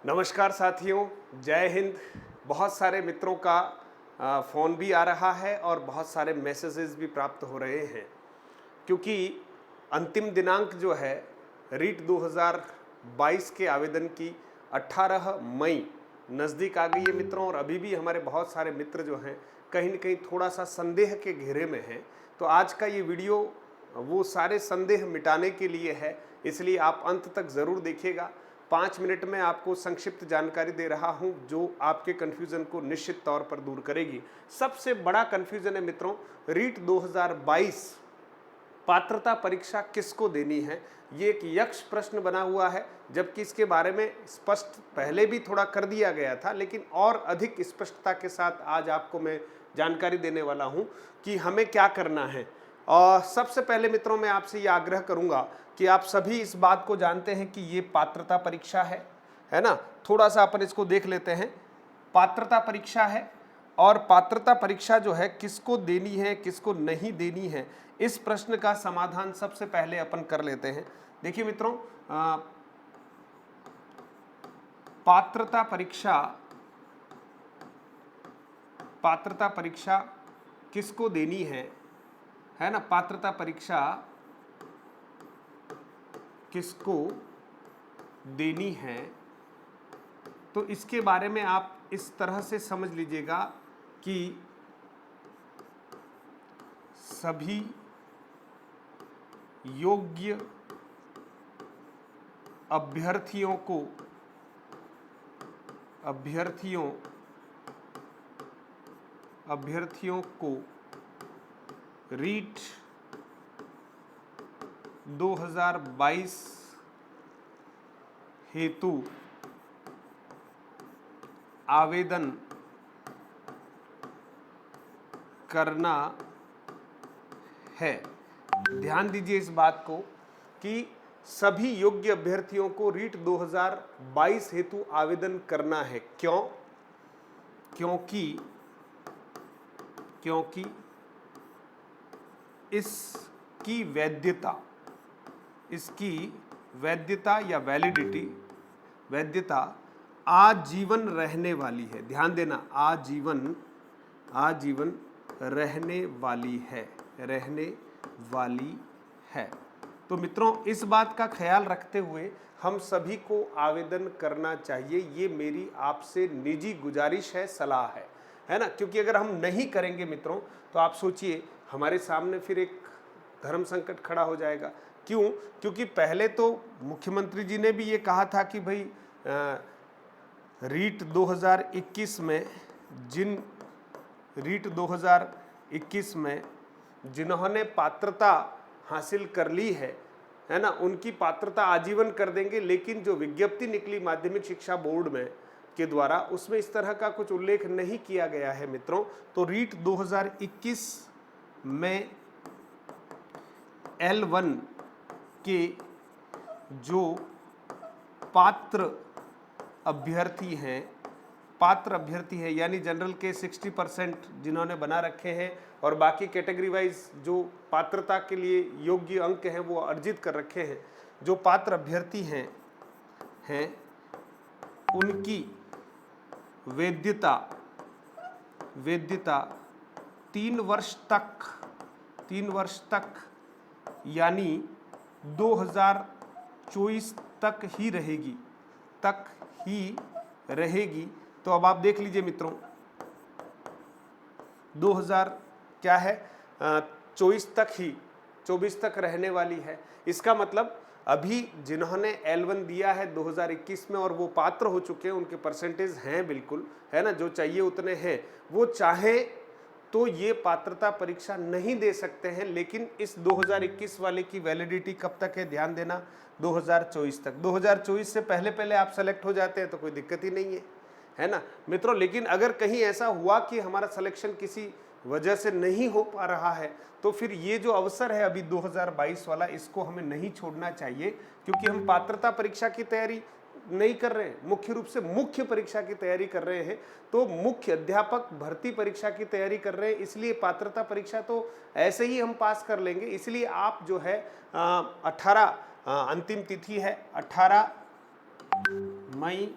नमस्कार साथियों, जय हिंद। बहुत सारे मित्रों का फ़ोन भी आ रहा है और बहुत सारे मैसेजेस भी प्राप्त हो रहे हैं, क्योंकि अंतिम दिनांक जो है रीट 2022 के आवेदन की 18 मई नज़दीक आ गई है मित्रों। और अभी भी हमारे बहुत सारे मित्र जो हैं कहीं न कहीं थोड़ा सा संदेह के घेरे में हैं। तो आज का ये वीडियो वो सारे संदेह मिटाने के लिए है, इसलिए आप अंत तक ज़रूर देखिएगा। 5 मिनट में आपको संक्षिप्त जानकारी दे रहा हूं जो आपके कन्फ्यूज़न को निश्चित तौर पर दूर करेगी। सबसे बड़ा कन्फ्यूज़न है मित्रों, रीट 2022 पात्रता परीक्षा किसको देनी है, ये एक यक्ष प्रश्न बना हुआ है। जबकि इसके बारे में स्पष्ट पहले भी थोड़ा कर दिया गया था, लेकिन और अधिक स्पष्टता के साथ आज आपको मैं जानकारी देने वाला हूं कि हमें क्या करना है। और सबसे पहले मित्रों, मैं आपसे ये आग्रह करूंगा कि आप सभी इस बात को जानते हैं कि ये पात्रता परीक्षा है ना। थोड़ा सा अपन इसको देख लेते हैं। पात्रता परीक्षा है और पात्रता परीक्षा जो है किसको देनी है किसको नहीं देनी है, इस प्रश्न का समाधान सबसे पहले अपन कर लेते हैं। देखिए मित्रों, पात्रता परीक्षा किसको देनी है ना। पात्रता परीक्षा किसको देनी है, तो इसके बारे में आप इस तरह से समझ लीजिएगा कि सभी योग्य अभ्यर्थियों को रीट 2022 हेतु आवेदन करना है। ध्यान दीजिए इस बात को कि सभी योग्य अभ्यर्थियों को रीट 2022 हेतु आवेदन करना है। क्यों? क्योंकि इसकी वैधता या वैधता आजीवन रहने वाली है। ध्यान देना, आजीवन रहने वाली है। तो मित्रों, इस बात का ख्याल रखते हुए हम सभी को आवेदन करना चाहिए। ये मेरी आपसे निजी गुजारिश है, सलाह है ना। क्योंकि अगर हम नहीं करेंगे मित्रों, तो आप सोचिए हमारे सामने फिर एक धर्म संकट खड़ा हो जाएगा। क्यों? क्योंकि पहले तो मुख्यमंत्री जी ने भी ये कहा था कि भाई रीट 2021 में जिन्होंने पात्रता हासिल कर ली है ना, उनकी पात्रता आजीवन कर देंगे। लेकिन जो विज्ञप्ति निकली माध्यमिक शिक्षा बोर्ड में के द्वारा, उसमें इस तरह का कुछ उल्लेख नहीं किया गया है मित्रों। तो रीट 2021 में L1 के जो पात्र अभ्यर्थी हैं यानी जनरल के 60% जिन्होंने बना रखे हैं और बाकी कैटेगरी वाइज जो पात्रता के लिए योग्य अंक हैं वो अर्जित कर रखे हैं, जो पात्र अभ्यर्थी हैं उनकी वैधता 3 वर्ष तक यानी 2024 तक ही रहेगी। तो अब आप देख लीजिए मित्रों, 24 तक रहने वाली है। इसका मतलब अभी जिन्होंने L1 दिया है 2021 में और वो पात्र हो चुके हैं, उनके परसेंटेज हैं बिल्कुल, है ना, जो चाहिए उतने हैं, वो चाहे तो ये पात्रता परीक्षा नहीं दे सकते हैं। लेकिन इस 2021 वाले की वैलिडिटी कब तक है, ध्यान देना, 2024 तक। 2024 से पहले आप सेलेक्ट हो जाते हैं तो कोई दिक्कत ही नहीं है ना मित्रों। लेकिन अगर कहीं ऐसा हुआ कि हमारा सिलेक्शन किसी वजह से नहीं हो पा रहा है, तो फिर ये जो अवसर है अभी 2022 वाला, इसको हमें नहीं छोड़ना चाहिए। क्योंकि हम पात्रता परीक्षा की तैयारी नहीं कर रहे हैं, मुख्य रूप से मुख्य परीक्षा की तैयारी कर रहे हैं। तो मुख्य अध्यापक भर्ती परीक्षा की तैयारी कर रहे हैं, इसलिए पात्रता परीक्षा तो ऐसे ही हम पास कर लेंगे। इसलिए आप जो है 18 अंतिम तिथि है 18 मई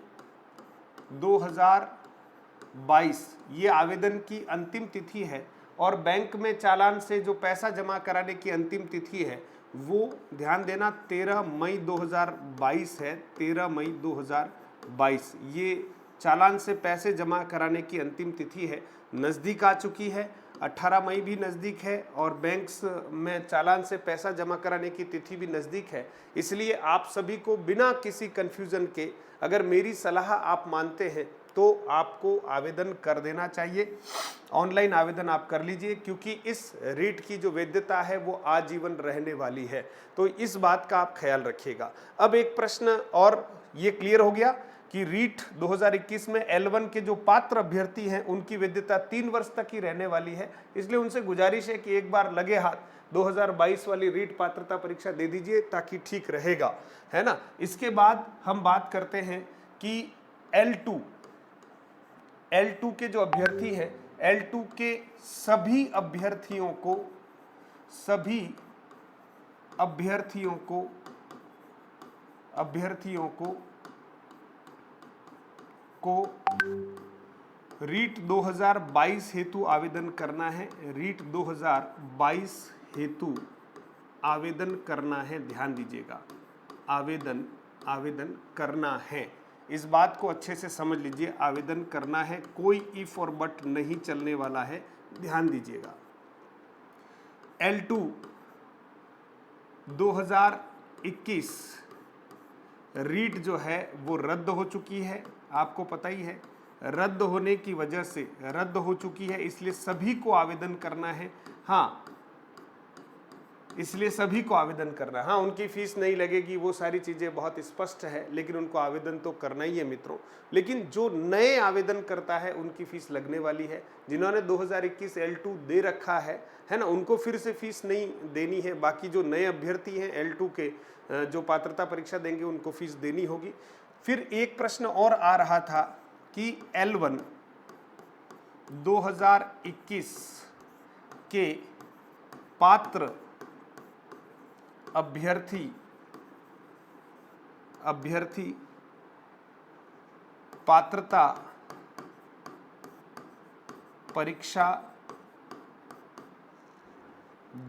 2022 ये आवेदन की अंतिम तिथि है और बैंक में चालान से जो पैसा जमा कराने की अंतिम तिथि है वो ध्यान देना 13 मई 2022 है। 13 मई 2022 ये चालान से पैसे जमा कराने की अंतिम तिथि है, नज़दीक आ चुकी है। 18 मई भी नज़दीक है और बैंक्स में चालान से पैसा जमा कराने की तिथि भी नज़दीक है। इसलिए आप सभी को बिना किसी कन्फ्यूज़न के अगर मेरी सलाह आप मानते हैं तो आपको आवेदन कर देना चाहिए। ऑनलाइन आवेदन आप कर लीजिए क्योंकि इस रीट की जो वैधता है वो आजीवन रहने वाली है, तो इस बात का आप ख्याल रखिएगा। अब एक प्रश्न और ये क्लियर हो गया कि रीट 2021 में L1 के जो पात्र अभ्यर्थी हैं उनकी वैधता 3 वर्ष तक ही रहने वाली है। इसलिए उनसे गुजारिश है कि एक बार लगे हाथ 2022 वाली रीट पात्रता परीक्षा दे दीजिए ताकि ठीक रहेगा, है ना। इसके बाद हम बात करते हैं कि L2 के जो अभ्यर्थी हैं, L2 के सभी अभ्यर्थियों को रीट 2022 हेतु आवेदन करना है। रीट 2022 हेतु आवेदन करना है, ध्यान दीजिएगा, आवेदन करना है। इस बात को अच्छे से समझ लीजिए, आवेदन करना है, कोई इफ और बट नहीं चलने वाला है, ध्यान दीजिएगा। L2 2021 रीट जो है वो रद्द हो चुकी है, आपको पता ही है। रद्द होने की वजह से रद्द हो चुकी है, इसलिए सभी को आवेदन करना है। हाँ, इसलिए सभी को आवेदन करना है। हाँ, उनकी फीस नहीं लगेगी, वो सारी चीज़ें बहुत स्पष्ट है, लेकिन उनको आवेदन तो करना ही है मित्रों। लेकिन जो नए आवेदन करता है उनकी फीस लगने वाली है। जिन्होंने 2021 L2 दे रखा है ना, उनको फिर से फीस नहीं देनी है। बाकी जो नए अभ्यर्थी हैं L2 के जो पात्रता परीक्षा देंगे उनको फीस देनी होगी। फिर एक प्रश्न और आ रहा था कि L1 2021 के पात्र अभ्यर्थी पात्रता परीक्षा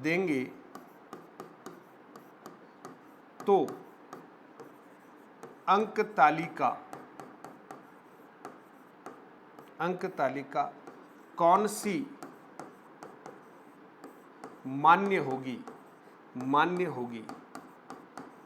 देंगे तो अंक तालिका कौन सी मान्य होगी।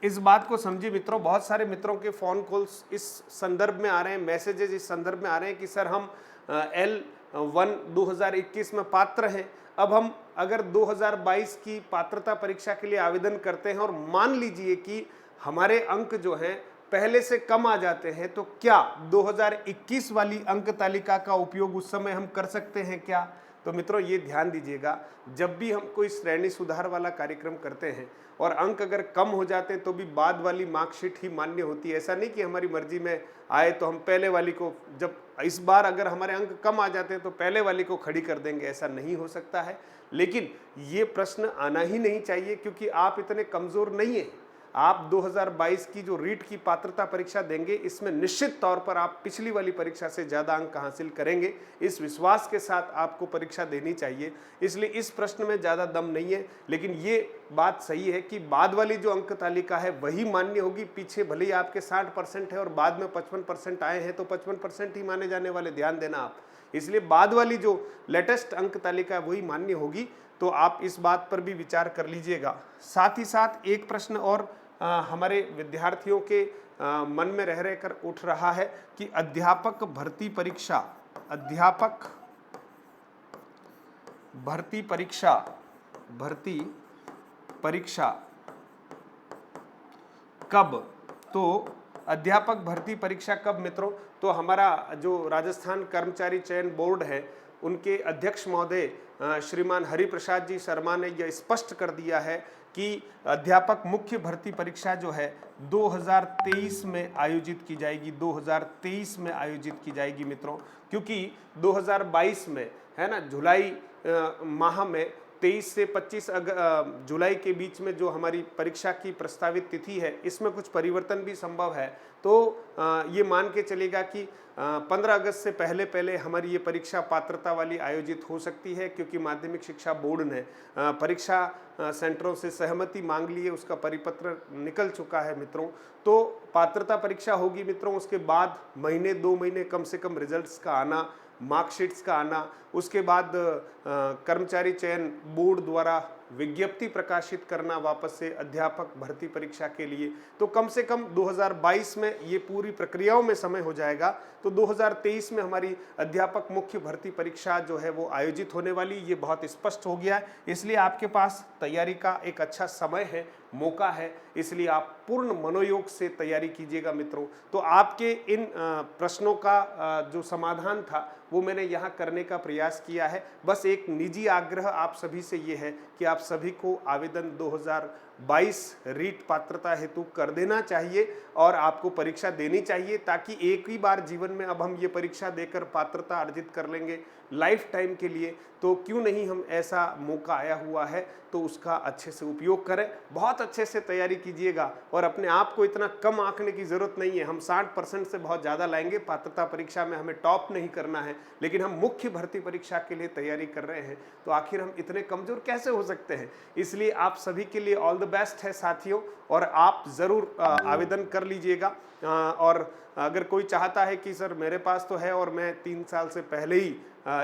इस बात को समझिए मित्रों, बहुत सारे मित्रों के फोन कॉल्स इस संदर्भ में आ रहे हैं, मैसेजेस इस संदर्भ में आ रहे हैं कि सर हम L1 2021 में पात्र हैं, अब हम अगर 2022 की पात्रता परीक्षा के लिए आवेदन करते हैं और मान लीजिए कि हमारे अंक जो हैं पहले से कम आ जाते हैं, तो क्या 2021 वाली अंक तालिका का उपयोग उस समय हम कर सकते हैं क्या? तो मित्रों ये ध्यान दीजिएगा, जब भी हम कोई श्रेणी सुधार वाला कार्यक्रम करते हैं और अंक अगर कम हो जाते हैं तो भी बाद वाली मार्कशीट ही मान्य होती है। ऐसा नहीं कि हमारी मर्जी में आए तो हम पहले वाली को, जब इस बार अगर हमारे अंक कम आ जाते हैं तो पहले वाली को खड़ी कर देंगे, ऐसा नहीं हो सकता है। लेकिन ये प्रश्न आना ही नहीं चाहिए क्योंकि आप इतने कमज़ोर नहीं हैं। आप 2022 की जो रीट की पात्रता परीक्षा देंगे, इसमें निश्चित तौर पर आप पिछली वाली परीक्षा से ज़्यादा अंक हासिल करेंगे। इस विश्वास के साथ आपको परीक्षा देनी चाहिए। इसलिए इस प्रश्न में ज़्यादा दम नहीं है, लेकिन ये बात सही है कि बाद वाली जो अंक तालिका है वही मान्य होगी। पीछे भले ही आपके 60% है और बाद में 55% आए हैं तो 55% ही माने जाने वाले, ध्यान देना आप। इसलिए बाद वाली जो लेटेस्ट अंक तालिका है वही मान्य होगी, तो आप इस बात पर भी विचार कर लीजिएगा। साथ ही साथ एक प्रश्न और हमारे विद्यार्थियों के मन में रह रहकर उठ रहा है कि अध्यापक भर्ती परीक्षा कब? तो अध्यापक भर्ती परीक्षा कब मित्रों? तो हमारा जो राजस्थान कर्मचारी चयन बोर्ड है उनके अध्यक्ष महोदय श्रीमान हरिप्रसाद जी शर्मा ने यह स्पष्ट कर दिया है कि अध्यापक मुख्य भर्ती परीक्षा जो है 2023 में आयोजित की जाएगी। 2023 में आयोजित की जाएगी मित्रों, क्योंकि 2022 में है ना, जुलाई माह में 23 से 25 जुलाई के बीच में जो हमारी परीक्षा की प्रस्तावित तिथि है, इसमें कुछ परिवर्तन भी संभव है। तो ये मान के चलेगा कि 15 अगस्त से पहले पहले हमारी ये परीक्षा पात्रता वाली आयोजित हो सकती है, क्योंकि माध्यमिक शिक्षा बोर्ड ने परीक्षा सेंटरों से सहमति मांग ली है, उसका परिपत्र निकल चुका है मित्रों। तो पात्रता परीक्षा होगी मित्रों, उसके बाद महीने 2 महीने कम से कम रिजल्ट्स का आना, मार्कशीट्स का आना, उसके बाद कर्मचारी चयन बोर्ड द्वारा विज्ञप्ति प्रकाशित करना वापस से अध्यापक भर्ती परीक्षा के लिए। तो कम से कम 2022 में ये पूरी प्रक्रियाओं में समय हो जाएगा। तो 2023 में हमारी अध्यापक मुख्य भर्ती परीक्षा जो है वो आयोजित होने वाली, ये बहुत स्पष्ट हो गया है। इसलिए आपके पास तैयारी का एक अच्छा समय है, मौका है, इसलिए आप पूर्ण मनोयोग से तैयारी कीजिएगा मित्रों। तो आपके इन प्रश्नों का जो समाधान था वो मैंने यहाँ करने का प्रयास किया है। बस एक निजी आग्रह आप सभी से ये है कि आप सभी को आवेदन 2022 रीट पात्रता हेतु कर देना चाहिए और आपको परीक्षा देनी चाहिए, ताकि एक ही बार जीवन में अब हम ये परीक्षा देकर पात्रता अर्जित कर लेंगे लाइफ टाइम के लिए। तो क्यों नहीं, हम ऐसा मौका आया हुआ है तो उसका अच्छे से उपयोग करें। बहुत अच्छे से तैयारी कीजिएगा और अपने आप को इतना कम आंकने की जरूरत नहीं है। हम 60% से बहुत ज़्यादा लाएंगे पात्रता परीक्षा में, हमें टॉप नहीं करना है, लेकिन हम मुख्य भर्ती परीक्षा के लिए तैयारी कर रहे हैं, तो आखिर हम इतने कमज़ोर कैसे हो सकते हैं। इसलिए आप सभी के लिए ऑल द बेस्ट है साथियों, और आप ज़रूर आवेदन कर लीजिएगा। और अगर कोई चाहता है कि सर मेरे पास तो है और मैं 3 साल से पहले ही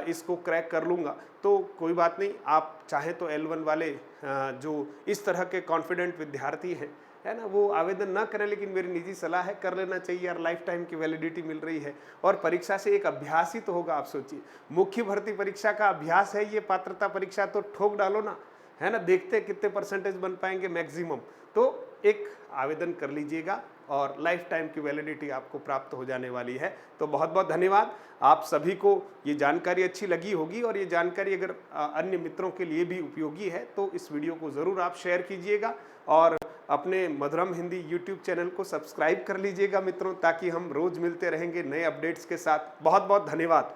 इसको क्रैक कर लूँगा, तो कोई बात नहीं, आप चाहें तो L1 वाले जो इस तरह के कॉन्फिडेंट विद्यार्थी हैं, है ना, वो आवेदन ना करें, लेकिन मेरी निजी सलाह है कर लेना चाहिए यार, लाइफ टाइम की वैलिडिटी मिल रही है और परीक्षा से एक अभ्यास ही तो होगा। आप सोचिए, मुख्य भर्ती परीक्षा का अभ्यास है ये पात्रता परीक्षा, तो ठोक डालो ना, है ना, देखते कितने परसेंटेज बन पाएंगे मैक्सिमम। तो एक आवेदन कर लीजिएगा और लाइफ टाइम की वैलिडिटी आपको प्राप्त हो जाने वाली है। तो बहुत बहुत धन्यवाद। आप सभी को ये जानकारी अच्छी लगी होगी, और ये जानकारी अगर अन्य मित्रों के लिए भी उपयोगी है तो इस वीडियो को ज़रूर आप शेयर कीजिएगा और अपने मधुरम हिंदी यूट्यूब चैनल को सब्सक्राइब कर लीजिएगा मित्रों, ताकि हम रोज़ मिलते रहेंगे नए अपडेट्स के साथ। बहुत बहुत धन्यवाद।